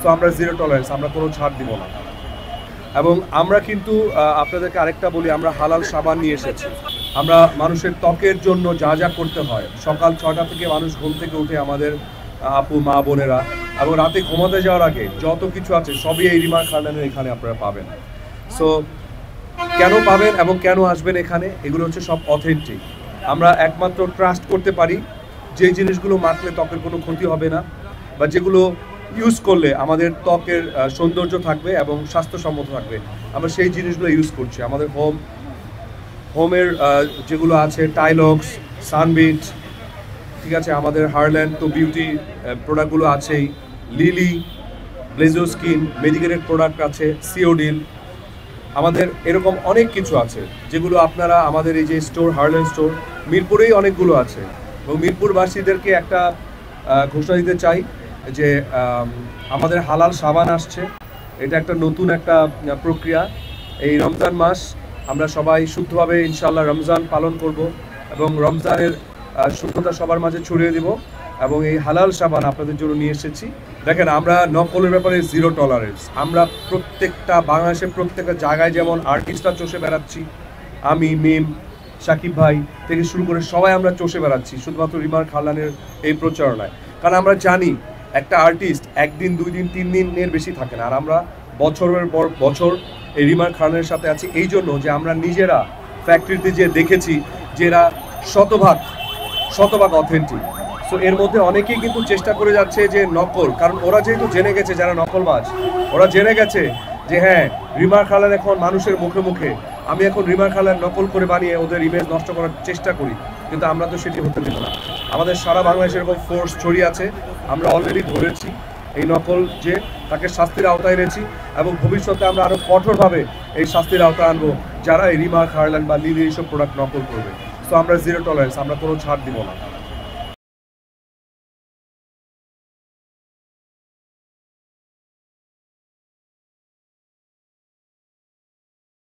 So আমরা zero tolerance, আমরা কোনো ছাড় দিব না। এবং আমরা কিন্তু আপনাদেরকে আরেকটা বলি, আমরা হালাল সাবান নিয়ে এসেছি। আমরা মানুষের ত্বকের জন্য যা যা করতে হয়, সকাল 6টা থেকে মানুষ ঘুম থেকে উঠে আমাদের আপু মা বোনেরা, এবং রাতে ঘুমাতে যাওয়ার আগে যত কিছু আছে সবই এই রিমার খান্ডানের এখানে আপনারা পাবেন। সো কেন পাবেন এবং কেন আসবেন এখানে, এগুলো হচ্ছে সব অথেন্টিক। আমরা একমাত্র ট্রাস্ট করতে পারি যে জিনিসগুলো মাখলে ত্বকের কোনো ক্ষতি হবে না, বা যেগুলো ইউজ করলে আমাদের ত্বকের সৌন্দর্য থাকবে এবং স্বাস্থ্যসম্মত থাকবে, আমরা সেই জিনিসগুলো ইউজ করছি। আমাদের হোমের যেগুলো আছে, টাইলক্স, সানবিট, ঠিক আছে, আমাদের হারল্যান্ড তো বিউটি প্রোডাক্টগুলো আছেই, লিলি, ব্লেজো স্কিন, মেডিকেটেড প্রোডাক্ট আছে, সিওডিল, আমাদের এরকম অনেক কিছু আছে যেগুলো আপনারা আমাদের এই যে স্টোর, হারল্যান্ড স্টোর মিরপুরেই অনেকগুলো আছে। এবং মিরপুরবাসীদেরকে একটা ঘোষণা দিতে চাই যে আমাদের হালাল সাবান আসছে। এটা একটা নতুন একটা প্রক্রিয়া। এই রমজান মাস আমরা সবাই শুদ্ধভাবে ইনশাআল্লাহ রমজান পালন করব এবং রমজানের শুদ্ধতা সবার মাঝে ছড়িয়ে দেব। এবং এই হালাল সাবান আপনাদের জন্য নিয়ে এসেছি। দেখেন, আমরা নকলের ব্যাপারে জিরো টলারেন্স। আমরা প্রত্যেকটা বাংলাদেশের প্রত্যেকটা জায়গায় যেমন আর্টিস্টরা চষে বেড়াচ্ছি, আমি, মিম, সাকিব ভাই থেকে শুরু করে সবাই আমরা চষে বেড়াচ্ছি শুধুমাত্র রিমার খানদানের এই প্রচারণায়। কারণ আমরা জানি একটা আর্টিস্ট একদিন, 2 দিন, 3 দিনের বেশি থাকে না। আর আমরা বছরের পর বছর এই রিমার খানের সাথে আছি এই জন্য যে আমরা নিজেরা ফ্যাক্টরিতে যে দেখেছি যে এরা শতভাগ অথেন্টিক। সো এর মধ্যে অনেকেই কিন্তু চেষ্টা করে যাচ্ছে যে নকল, কারণ ওরা যেহেতু জেনে গেছে, যারা নকলবাজ ওরা জেনে গেছে যে হ্যাঁ, রিমার খালান এখন মানুষের মুখে মুখে, আমি এখন রিমার খালান নকল করে বানিয়ে ওদের ইমেজ নষ্ট করার চেষ্টা করি, কিন্তু আমরা তো সেটি হতে দেব না। আমাদের সারা বাংলাদেশে এরকম ফোর্স ছড়িয়ে আছে, আমরা অলরেডি ধরেছি এই নকল, যে তাকে শাস্তির আওতায় এনেছি এবং ভবিষ্যতে আমরা আরও কঠোরভাবে এই শাস্তির আওতায় আনবো যারা এই রিমার খালান বা লিলি এইসব প্রোডাক্ট নকল করবে। সো আমরা জিরো টলারেন্স, আমরা কোনো ছাড় দিব না।